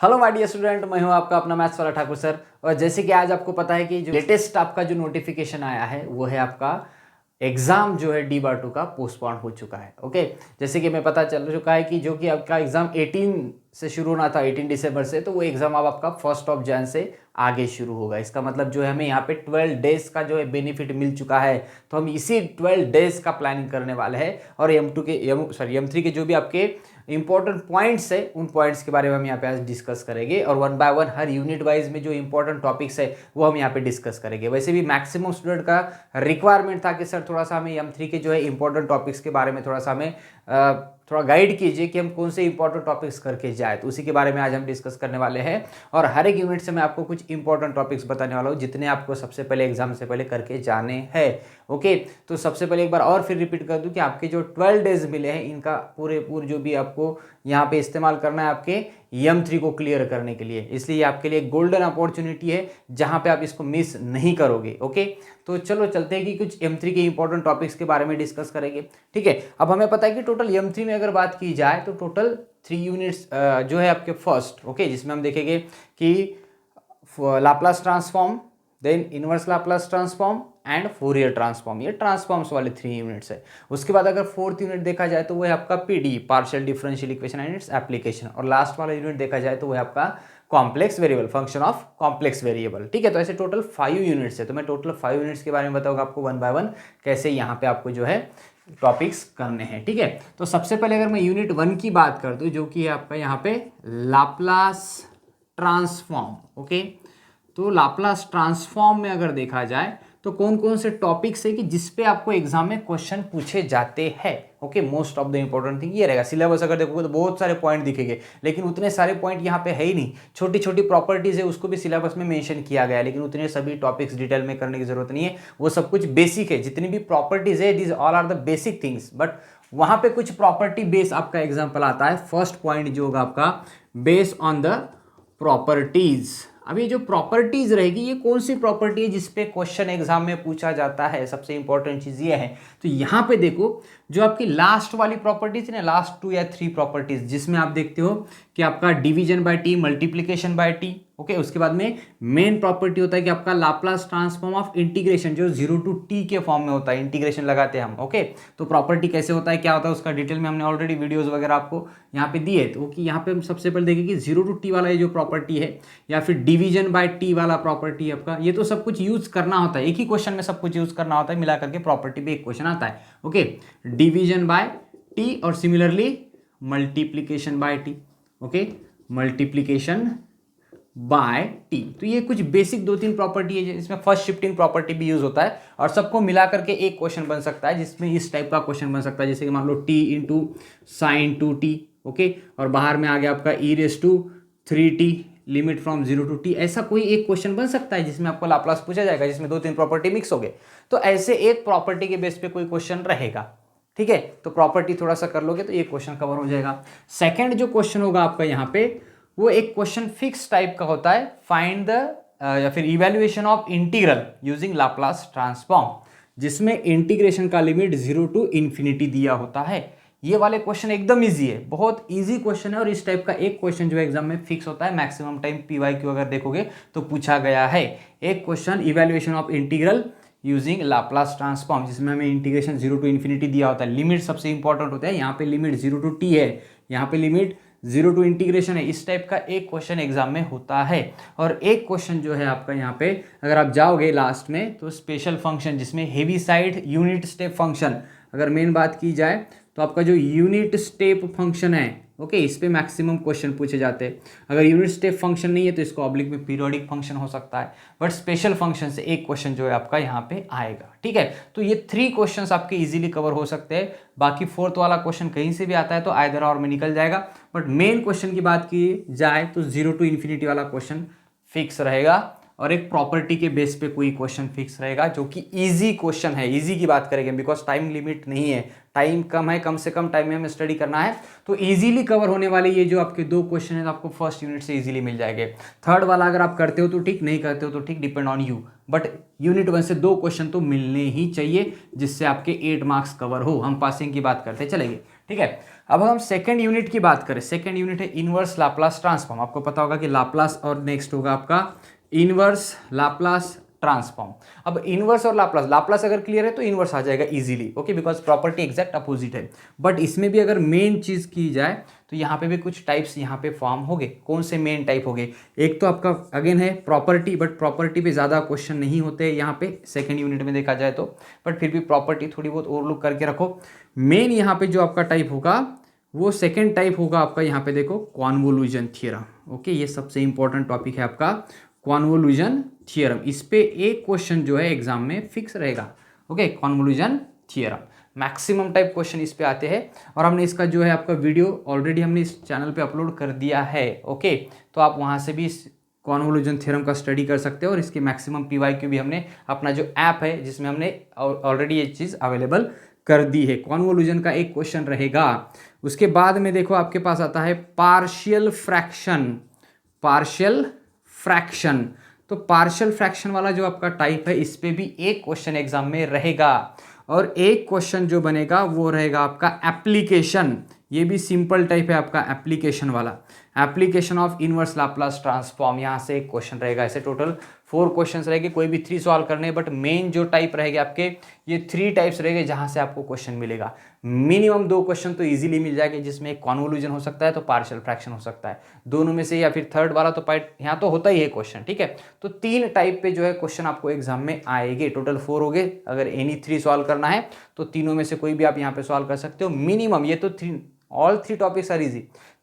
Hello my dear student, मैं हूं आपका अपना मैथ्स वाला ठाकुर सर। और जैसे कि आज आपको पता है कि जो लेटेस्ट आपका जो नोटिफिकेशन आया है वो है आपका एग्जाम जो है D/2 का पोस्टपोन हो चुका है। ओके, जैसे कि मैं पता चल चुका है कि जो कि आपका एग्जाम 18 से शुरू होना था 18 दिसंबर से, तो वो एग्जाम अब आपका 1 जनवरी से आगे शुरू होगा। इसका मतलब जो है हमें यहाँ पे 12 डेज का जो है बेनिफिट मिल चुका है, तो हम इसी 12 डेज का प्लानिंग करने वाले हैं। और M3 के जो भी आपके इंपॉर्टेंट पॉइंट्स है उन पॉइंट्स के बारे में हम यहाँ पे आज डिस्कस करेंगे, और one by one her unit wise में जो इंपॉर्टेंट टॉपिक्स है वो हम यहाँ पे डिस्कस करेंगे। वैसे भी मैक्सिमम स्टूडेंट का रिक्वायरमेंट था कि सर थोड़ा सा हमें M3 के जो है इंपॉर्टेंट टॉपिक्स के बारे में थोड़ा सा हमें थोड़ा गाइड कीजिए कि हम कौन से इंपॉर्टेंट टॉपिक्स करके जाए, तो उसी के बारे में आज हम डिस्कस करने वाले हैं। और हर एक यूनिट से मैं आपको कुछ इंपॉर्टेंट टॉपिक्स बताने वाला हूँ जितने आपको सबसे पहले एग्जाम से पहले करके जाने हैं। ओके, तो सबसे पहले एक बार और फिर रिपीट कर दूं कि आपके जो 12 डेज मिले हैं इनका पूरे जो भी आपको यहाँ पे इस्तेमाल करना है आपके M3 को क्लियर करने के लिए। इसलिए आपके लिए गोल्डन अपॉर्चुनिटी है जहां पे आप इसको मिस नहीं करोगे। ओके, तो चलो चलते हैं कि कुछ M3 के इंपॉर्टेंट टॉपिक्स के बारे में डिस्कस करेंगे। ठीक है, अब हमें पता है कि टोटल M3 में अगर बात की जाए तो टोटल 3 यूनिट्स जो है आपके फर्स्ट, ओके, जिसमें हम देखेंगे कि Laplace transform, then inverse Laplace transform and Fourier transform, ये ट्रांसफॉर्म्स वाले 3 यूनिट्स है। उसके बाद अगर फोर्थ यूनिट देखा जाए तो वो है आपका PD, partial differential equation and its application, और लास्ट वाला यूनिट देखा जाए तो वो है आपका complex variable, function of complex variable. ठीक है, तो ऐसे टोटल 5 यूनिट्स है, तो मैं टोटल 5 यूनिट्स के बारे में बताऊंगा आपको वन बाय वन कैसे यहाँ पे आपको जो है टॉपिक्स करने हैं। ठीक है, तो सबसे पहले अगर मैं यूनिट 1 की बात कर दूं जो कि है आपका यहाँ पे लाप्लास ट्रांसफॉर्म। ओके, तो लाप्लास ट्रांसफॉर्म में अगर देखा जाए तो कौन कौन से टॉपिक्स है कि जिसपे आपको एग्जाम में क्वेश्चन पूछे जाते हैं। Okay, most of the important thing ये रहेगा। सिलेबस अगर देखोगे तो बहुत सारे पॉइंट दिखेंगे, लेकिन उतने सारे पॉइंट यहाँ पे है ही नहीं। छोटी छोटी प्रॉपर्टीज है उसको भी सिलेबस में मेंशन किया गया है, लेकिन उतने सभी टॉपिक्स डिटेल में करने की जरूरत नहीं है। वो सब कुछ बेसिक है, जितनी भी प्रॉपर्टीज है this all are the basic things, but वहां पे कुछ प्रॉपर्टी बेस आपका एग्जाम्पल आता है। फर्स्ट पॉइंट जो होगा आपका बेस ऑन द प्रॉपर्टीज। अब ये जो प्रॉपर्टीज रहेगी ये कौन सी प्रॉपर्टी है जिसपे क्वेश्चन एग्जाम में पूछा जाता है, सबसे इंपॉर्टेंट चीज ये है। तो यहां पे देखो जो आपकी लास्ट वाली प्रॉपर्टीज है ना, लास्ट 2 या 3 प्रॉपर्टीज, जिसमें आप देखते हो कि आपका division bye T, multiplication bye T. Okay, उसके बाद में मेन प्रॉपर्टी होता है कि आपका लाप्लास ट्रांसफॉर्म ऑफ इंटीग्रेशन, जो 0 to t के फॉर्म में होता है, इंटीग्रेशन लगाते हैं हम। ओके, तो प्रॉपर्टी कैसे होता है, क्या होता है, उसका डिटेल में हमने ऑलरेडी वीडियोस वगैरह आपको यहाँ पे दिए। तो कि यहाँ पे हम सबसे पहले देखें कि 0 to t वाला ये जो प्रॉपर्टी है, या फिर डिवीजन बाय टी वाला प्रॉपर्टी आपका, ये तो सब कुछ यूज करना होता है, एक ही क्वेश्चन में सब कुछ यूज करना होता है, मिला करके प्रॉपर्टी पे एक क्वेश्चन आता है। ओके, डिवीजन बाय टी और similarly multiplication bye T. Okay, multiplication bye T, तो ये कुछ बेसिक 2-3 प्रॉपर्टी है जिसमें फर्स्ट शिफ्टिंग प्रॉपर्टी भी यूज होता है, और सबको मिला करके एक क्वेश्चन बन सकता है, जिसमें इस टाइप का क्वेश्चन बन सकता है, जैसे कि मान लो t into sine 2t। Okay, और बाहर में आ गया आपका e⁻³ limit from 0 to t। ऐसा कोई एक क्वेश्चन बन सकता है जिसमें आपको लाप्लास पूछा जाएगा, जिसमें 2-3 प्रॉपर्टी मिक्स हो गए। तो ऐसे एक प्रॉपर्टी के बेस पे कोई क्वेश्चन रहेगा। ठीक है, तो प्रॉपर्टी थोड़ा सा कर लोगे तो ये क्वेश्चन कवर हो जाएगा। सेकेंड जो क्वेश्चन होगा आपका यहाँ पे, वो एक क्वेश्चन फिक्स टाइप का होता है, फाइंड द या फिर evaluation of integral using Laplace transform, जिसमें इंटीग्रेशन का लिमिट 0 to ∞ दिया होता है। ये वाले क्वेश्चन एकदम इजी है, बहुत इजी क्वेश्चन है, और इस टाइप का एक क्वेश्चन जो एग्जाम में फिक्स होता है। मैक्सिमम टाइम PYQ अगर देखोगे तो पूछा गया है एक question, evaluation of integral using Laplace transform, जिसमें हमें इंटीग्रेशन 0 to ∞ दिया होता है। लिमिट सबसे इंपॉर्टेंट होता है, यहाँ पे लिमिट 0 to t है, यहाँ पे लिमिट 0 to इंटीग्रेशन है। इस टाइप का एक क्वेश्चन एग्जाम में होता है। और एक क्वेश्चन जो है आपका यहाँ पे अगर आप जाओगे लास्ट में, तो स्पेशल फंक्शन, जिसमें heavy side unit step function, अगर मेन बात की जाए तो आपका जो यूनिट स्टेप फंक्शन है, ओके, इस पे मैक्सिमम क्वेश्चन पूछे जाते हैं। अगर यूनिट स्टेप फंक्शन नहीं है तो इसको ऑब्लिक में पीरियोडिक फंक्शन हो सकता है, बट स्पेशल फंक्शन से एक क्वेश्चन जो है आपका यहाँ पे आएगा। ठीक है, तो ये 3 क्वेश्चंस आपके इजीली कवर हो सकते हैं। बाकी फोर्थ वाला क्वेश्चन कहीं से भी आता है तो आइदर और में निकल जाएगा, बट मेन क्वेश्चन की बात की जाए तो 0 to ∞ वाला क्वेश्चन फिक्स रहेगा, और एक प्रॉपर्टी के बेस पे कोई क्वेश्चन फिक्स रहेगा जो कि इजी क्वेश्चन है। इजी की बात करेंगे बिकॉज टाइम लिमिट नहीं है, टाइम कम है, कम से कम टाइम में हमें स्टडी करना है, तो इजीली कवर होने वाले ये जो आपके 2 क्वेश्चन है तो आपको फर्स्ट यूनिट से इजीली मिल जाएंगे। थर्ड वाला अगर आप करते हो तो ठीक, नहीं करते हो तो ठीक, depend on you, but unit 1 से 2 क्वेश्चन तो मिलने ही चाहिए जिससे आपके 8 मार्क्स कवर हो। हम पासिंग की बात करते चलेंगे। ठीक है। अब हम सेकंड यूनिट की बात करें, सेकंड यूनिट है इनवर्स लाप्लास ट्रांसफॉर्म। आपको पता होगा कि लाप्लास और नेक्स्ट होगा आपका इनवर्स लाप्लास ट्रांसफॉर्म। अब इनवर्स और लाप्लास, लाप्लास अगर क्लियर है तो इनवर्स आ जाएगा easily, okay, because property exact opposite है। बट इसमें भी अगर मेन चीज की जाए तो यहाँ पे भी कुछ टाइप्स यहाँ पे फॉर्म हो गए। कौन से मेन टाइप हो गए? एक तो आपका अगेन है प्रॉपर्टी, बट प्रॉपर्टी पे ज़्यादा क्वेश्चन नहीं होते यहाँ पे सेकेंड यूनिट में देखा जाए तो, बट फिर भी प्रॉपर्टी थोड़ी बहुत ओवरलुक करके रखो। मेन यहाँ पे जो आपका टाइप होगा वो सेकेंड टाइप होगा आपका, यहाँ पे देखो कॉन्वोल्यूशन थ्योरम, ओके, ये सबसे इंपॉर्टेंट टॉपिक है आपका कॉन्वोल्यूशन थ्योरम। इस पे एक क्वेश्चन जो है एग्जाम में फिक्स रहेगा, okay, convolution theorem. Maximum type question इस पे आते हैं और हमने इसका जो है आपका वीडियो ऑलरेडी हमने इस चैनल पे अपलोड कर दिया है, ओके, तो आप वहाँ से भी इस कॉन्वोल्यूशन थ्योरम का स्टडी कर सकते हो। और इसके मैक्सिमम पीवाईक्यू भी हमने अपना जो ऐप है जिसमें हमने ऑलरेडी ये चीज़ अवेलेबल कर दी है। कॉन्वोल्यूशन का एक क्वेश्चन रहेगा। उसके बाद में देखो आपके पास आता है पार्शियल फ्रैक्शन, पार्शियल फ्रैक्शन। तो पार्शियल फ्रैक्शन वाला जो आपका टाइप है इस पे भी एक क्वेश्चन एग्जाम में रहेगा और एक क्वेश्चन जो बनेगा वो रहेगा आपका एप्लीकेशन। ये भी सिंपल टाइप है आपका एप्लीकेशन वाला, application of inverse Laplace transform. यहाँ से एक क्वेश्चन रहेगा। ऐसे टोटल 4 क्वेश्चंस रहेंगे, कोई भी 3 सॉल्व करने, बट मेन जो टाइप रहेगा आपके ये 3 टाइप्स रहेंगे जहाँ से आपको क्वेश्चन मिलेगा। मिनिमम 2 क्वेश्चन तो इजीली मिल जाएंगे, जिसमें एक कॉन्वोल्यूशन हो सकता है तो पार्शियल फ्रैक्शन हो सकता है, दोनों में से, या फिर थर्ड वाला तो पार्ट यहाँ तो होता ही है क्वेश्चन, ठीक है। तो 3 टाइप पे जो है क्वेश्चन आपको एग्जाम में आएंगे। टोटल 4 हो गए। अगर एनी 3 सॉल्व करना है तो तीनों में से कोई भी आप यहाँ पे सॉल्व कर सकते हो मिनिमम। ये तो ऑल 3 टॉपिक्स आर इजी,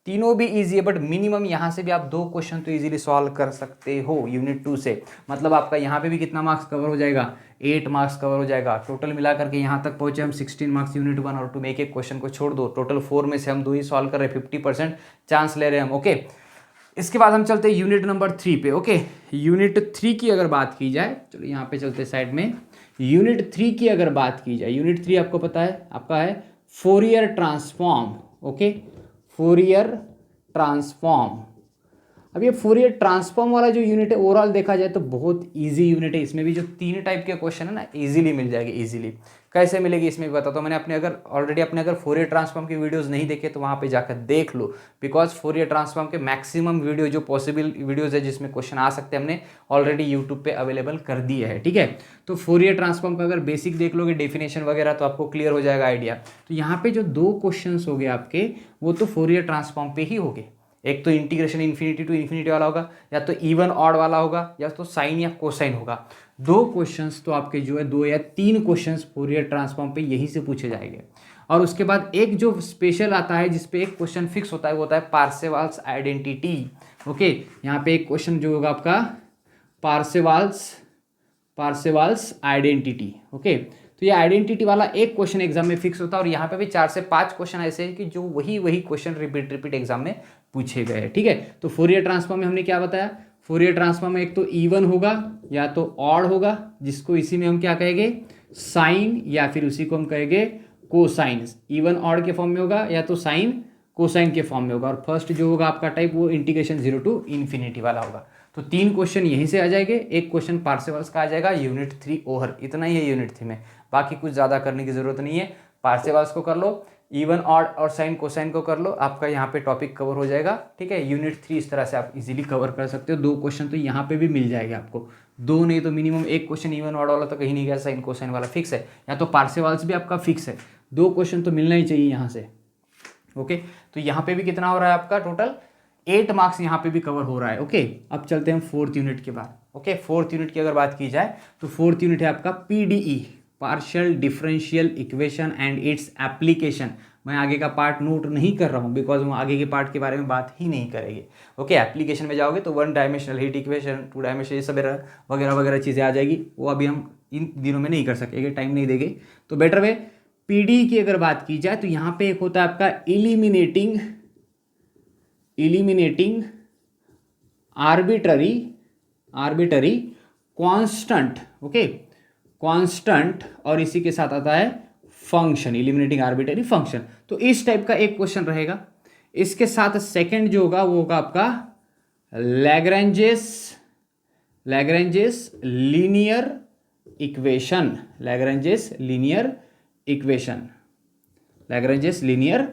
तीनों भी इजी है, बट मिनिमम यहाँ से भी आप 2 क्वेश्चन तो इजीली सॉल्व कर सकते हो यूनिट 2 से। मतलब आपका यहाँ पे भी कितना मार्क्स कवर हो जाएगा? 8 मार्क्स कवर हो जाएगा। टोटल मिला करके यहाँ तक पहुंचे हम 16 मार्क्स यूनिट 1 और 2 में। एक क्वेश्चन को छोड़ दो, टोटल 4 में से हम 2 ही सॉल्व कर रहे हैं, 50% चांस ले रहे हैं हम, ओके। इसके बाद हम चलते हैं यूनिट नंबर 3 पे, ओके। यूनिट 3 की अगर बात की जाए, चलो यहाँ पे चलते साइड में। यूनिट 3 की अगर बात की जाए, यूनिट 3 आपको पता है आपका है Fourier transform, okay, Fourier transform. अब ये फोरियर ट्रांसफॉर्म वाला जो यूनिट है ओवरऑल देखा जाए तो बहुत इजी यूनिट है। इसमें भी जो 3 टाइप के क्वेश्चन है ना इजीली मिल जाएगी। इजीली कैसे मिलेगी इसमें भी बताता हूँ। मैंने अपने अगर ऑलरेडी अपने अगर फोरियर ट्रांसफॉर्म की वीडियोस नहीं देखे तो वहाँ पे जाकर देख लो, बिकॉज फोरियर ट्रांसफॉर्म के मैक्सिमम वीडियो जो पॉसिबल वीडियोज है जिसमें क्वेश्चन आ सकते हैं हमने ऑलरेडी यूट्यूब पे अवेलेबल कर दिए है, ठीक है। तो फोरियर ट्रांसफॉर्म का अगर बेसिक देख लोगे, डेफिनेशन वगैरह, तो आपको क्लियर हो जाएगा आइडिया। तो यहाँ पे जो 2 क्वेश्चन हो गए आपके वो तो फोरियर ट्रांसफॉर्म पे ही हो गए। एक तो इंटीग्रेशन इन्फिनिटी टू इन्फिनिटी वाला होगा, या तो इवन ऑड वाला होगा, या तो साइन या कोसाइन होगा। 2 क्वेश्चंस तो आपके जो है 2 या 3 क्वेश्चंस फोरियर ट्रांसफॉर्म पे यहीं से पूछे जाएंगे। और उसके बाद एक जो स्पेशल आता है जिसपे एक क्वेश्चन फिक्स होता है वो होता है पार्सेवाल्स आइडेंटिटी, ओके। यहाँ पे एक क्वेश्चन जो होगा आपका पार्सेवाल्स आइडेंटिटी, ओके। तो ये आइडेंटिटी वाला एक क्वेश्चन एग्जाम में फिक्स होता है और यहाँ पे भी 4 से 5 क्वेश्चन ऐसे हैं कि जो वही क्वेश्चन रिपीट एग्जाम में पूछे गए, ठीक है। तो फोरियर ट्रांसफॉर्म में हमने क्या बताया? फोरियर ट्रांसफॉर्म में एक तो इवन होगा या तो ऑड होगा, जिसको इसी में हम क्या कहेंगे? साइन, या फिर उसी को हम कहेंगे कोसाइन। इवन ऑड के फॉर्म में होगा या तो साइन कोसाइन के फॉर्म में होगा। और फर्स्ट जो होगा आपका टाइप वो इंटीग्रेशन 0 टू इन्फिनिटी वाला होगा। तो 3 क्वेश्चन यहीं से आ जाएंगे, एक क्वेश्चन पार्सेवल्स का आ जाएगा। यूनिट 3 ओवर, इतना ही है यूनिट 3 में, बाकी कुछ ज़्यादा करने की जरूरत नहीं है। पार्सेवल्स को कर लो, इवन ऑड और साइन कोसाइन को कर लो, आपका यहाँ पे टॉपिक कवर हो जाएगा, ठीक है। यूनिट 3 इस तरह से आप इजीली कवर कर सकते हो। 2 क्वेश्चन तो यहाँ पे भी मिल जाएगा आपको, 2 नहीं तो मिनिमम एक क्वेश्चन इवन ऑड वाला तो कहीं नहीं गया, साइन कोसाइन वाला फिक्स है, या तो पार्सेवल्स भी आपका फिक्स है। 2 क्वेश्चन तो मिलना ही चाहिए यहाँ से, ओके। तो यहाँ पे भी कितना हो रहा है आपका? टोटल 8 मार्क्स यहाँ पे भी कवर हो रहा है, ओके। अब चलते हैं 4th यूनिट के बाद, ओके। 4th यूनिट की अगर बात की जाए तो 4th यूनिट है आपका PDE, partial differential equation and its application. मैं आगे का पार्ट नोट नहीं कर रहा हूँ बिकॉज हम आगे के पार्ट के बारे में बात ही नहीं करेंगे, ओके। एप्लीकेशन में जाओगे तो 1 डायमेंशनल हीट इक्वेशन, 2 डायमेंशनल, ये सब वगैरह वगैरह चीज़ें आ जाएगी, वो अभी हम इन दिनों में नहीं कर सकेंगे, टाइम नहीं देंगे। तो बेटर वे पीडी की अगर बात की जाए तो यहाँ पे एक होता है आपका eliminating arbitrary constant, okay, constant, और इसी के साथ आता है फंक्शन, इलिमिनेटिंग आर्बिटरी फंक्शन। तो इस टाइप का एक क्वेश्चन रहेगा। इसके साथ सेकंड जो होगा वो होगा आपका Lagrange's linear equation, Lagrange's linear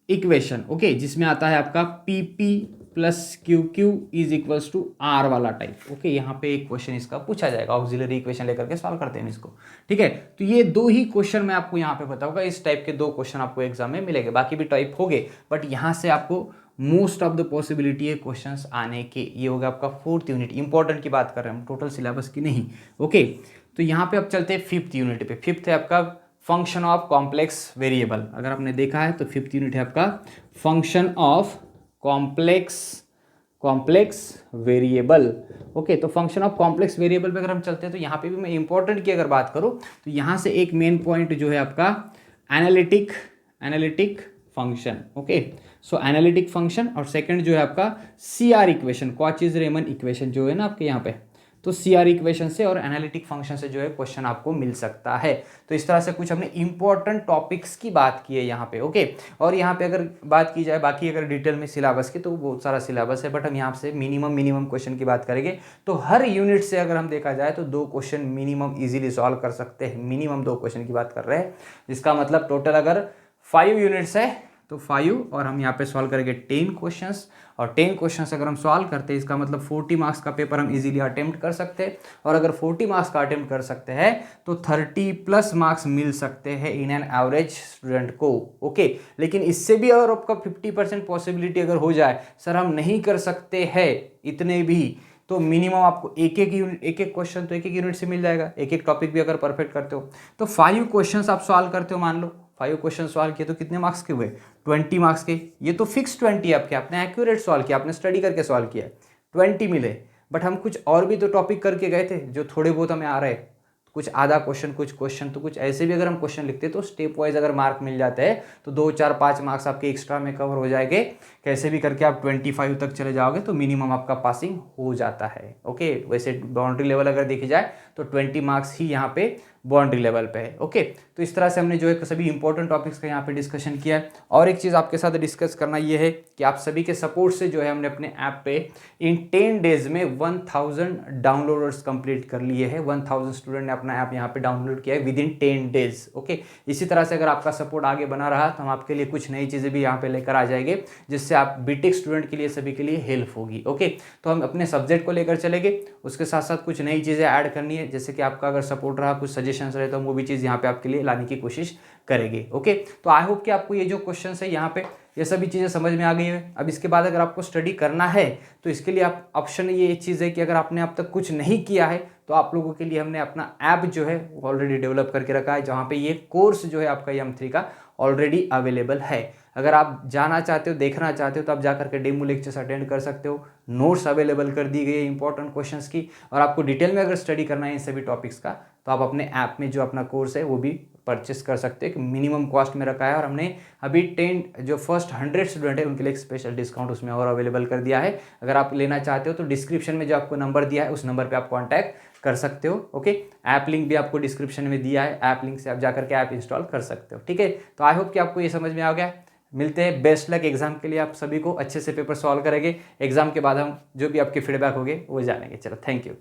equation, okay, जिसमें आता है आपका P P plus Q Q is equals to R वाला टाइप, ओके। यहाँ पे एक क्वेश्चन इसका पूछा जाएगा, ऑक्सिलरी इक्वेशन लेकर के सॉल्व करते हैं इसको, ठीक है। तो ये दो ही क्वेश्चन मैं आपको यहाँ पे बताऊंगा, इस टाइप के दो क्वेश्चन आपको एग्जाम में मिलेंगे, बाकी भी टाइप होंगे, बट यहाँ से आपको मोस्ट ऑफ द पॉसिबिलिटी है क्वेश्चंस आने के। ये होगा आपका 4th यूनिट, इंपॉर्टेंट की बात कर रहे हैं हम, टोटल सिलेबस की नहीं, ओके। तो यहाँ पे अब चलते हैं 5th यूनिट पे। 5th है आपका फंक्शन ऑफ कॉम्प्लेक्स वेरिएबल। अगर आपने देखा है तो 5th यूनिट है आपका function of complex variable, okay. तो फंक्शन ऑफ कॉम्प्लेक्स वेरिएबल पे अगर हम चलते हैं तो यहाँ पे भी मैं इंपॉर्टेंट की अगर बात करूँ तो यहाँ से एक मेन पॉइंट जो है आपका analytic function, okay. So analytic function, और सेकंड जो है आपका CR equation, Cauchy's Riemann equation जो है ना आपके यहाँ पे, तो CR इक्वेशन से और एनालिटिक फंक्शन से जो है क्वेश्चन आपको मिल सकता है। तो इस तरह से कुछ हमने इंपॉर्टेंट टॉपिक्स की बात की है यहाँ पे, ओके। और यहाँ पे अगर बात की जाए बाकी अगर डिटेल में सिलेबस की तो बहुत सारा सिलेबस है, बट हम यहाँ से मिनिमम क्वेश्चन की बात करेंगे। तो हर यूनिट से अगर हम देखा जाए तो 2 क्वेश्चन मिनिमम इजीली सॉल्व कर सकते हैं, मिनिमम 2 क्वेश्चन की बात कर रहे हैं, जिसका मतलब टोटल अगर 5 यूनिट्स है तो 5 और हम यहाँ पे सॉल्व करेंगे 10 क्वेश्चंस, और 10 क्वेश्चंस अगर हम सॉल्व करते हैं इसका मतलब 40 मार्क्स का पेपर हम इजीली अटेम्प्ट कर सकते हैं, और अगर 40 मार्क्स का अटेम्प्ट कर सकते हैं तो 30+ मार्क्स मिल सकते हैं इन एन एवरेज स्टूडेंट को, ओके। लेकिन इससे भी अगर आपका 50% पॉसिबिलिटी अगर हो जाए, सर हम नहीं कर सकते हैं इतने भी, तो मिनिमम आपको एक एक क्वेश्चन तो एक यूनिट से मिल जाएगा, एक टॉपिक भी अगर परफेक्ट करते हो तो 5 क्वेश्चंस आप सॉल्व करते हो, मान लो 5 क्वेश्चन सॉल्व किए तो कितने मार्क्स के हुए, 20 मार्क्स के। ये तो फिक्स 20 आपके, आपने एक्यूरेट सॉल्व किया, आपने स्टडी करके सॉल्व किया, 20 मिले। बट हम कुछ और भी तो टॉपिक करके गए थे जो थोड़े बहुत हमें आ रहे हैं, कुछ आधा क्वेश्चन कुछ क्वेश्चन, तो कुछ ऐसे भी अगर हम क्वेश्चन लिखते तो स्टेप वाइज अगर मार्क मिल जाते हैं तो 2 4 5 मार्क्स आपके एक्स्ट्रा में कवर हो जाएंगे, कैसे भी करके आप 25 तक चले जाओगे तो मिनिमम आपका पासिंग हो जाता है, ओके। वैसे बाउंड्री लेवल अगर देखी जाए तो 20 मार्क्स ही यहाँ पे बाउंड्री लेवल पे है, ओके। तो इस तरह से हमने जो है सभी इंपॉर्टेंट टॉपिक्स का यहाँ पे डिस्कशन किया है। और एक चीज़ आपके साथ डिस्कस करना ये है कि आप सभी के सपोर्ट से जो है हमने अपने ऐप पे इन 10 डेज में 1000 डाउनलोडर्स कंप्लीट कर लिए हैं। 1000 स्टूडेंट ने अपना ऐप यहाँ पे डाउनलोड किया है विद इन 10 डेज, ओके। इसी तरह से अगर आपका सपोर्ट आगे बना रहा तो हम आपके लिए कुछ नई चीज़ें भी यहाँ पे लेकर आ जाएंगे, जिससे आप बीटेक स्टूडेंट के लिए सभी के लिए हेल्प होगी, ओके। तो हम अपने सब्जेक्ट को लेकर चलेंगे, उसके साथ साथ कुछ नई चीज़ें ऐड करनी है, जैसे कि आपका अगर सपोर्ट रहा, कुछ सजेशंस रहे तो हम वो भी चीज़ यहाँ पे आपके लिए लाने की कोशिश करेंगे, ओके। तो आई होप कि आपको ये जो क्वेश्चन है यहाँ पे ये सभी चीज़ें समझ में आ गई है। अब इसके बाद अगर आपको स्टडी करना है तो इसके लिए आप ऑप्शन ये चीज़ है कि अगर आपने अब तक कुछ नहीं किया है तो आप लोगों के लिए हमने अपना ऐप जो है ऑलरेडी डेवलप करके रखा है, जहाँ पे ये कोर्स जो है आपका M3 का ऑलरेडी अवेलेबल है। अगर आप जाना चाहते हो, देखना चाहते हो तो आप जाकर के डेमो लेक्चर्स अटेंड कर सकते हो, नोट्स अवेलेबल कर दी गई है इंपॉर्टेंट क्वेश्चंस की, और आपको डिटेल में अगर स्टडी करना है इन सभी टॉपिक्स का तो आप अपने ऐप में जो अपना कोर्स है वो भी परचेस कर सकते हैं, मिनिमम कॉस्ट में रखा है। और हमने अभी 10 जो फर्स्ट 100 स्टूडेंट है उनके लिए एक स्पेशल डिस्काउंट उसमें और अवेलेबल कर दिया है। अगर आप लेना चाहते हो तो डिस्क्रिप्शन में जो आपको नंबर दिया है उस नंबर पर आप कॉन्टैक्ट कर सकते हो, ओके। ऐप लिंक भी आपको डिस्क्रिप्शन में दिया है, ऐप लिंक से आप जाकर के ऐप इंस्टॉल कर सकते हो, ठीक है। तो आई होप कि आपको ये समझ में आ गया। मिलते हैं, बेस्ट लक एग्जाम के लिए, आप सभी को अच्छे से पेपर सॉल्व करेंगे। एग्जाम के बाद हम जो भी आपके फीडबैक होंगे वो जानेंगे। चलो, थैंक यू।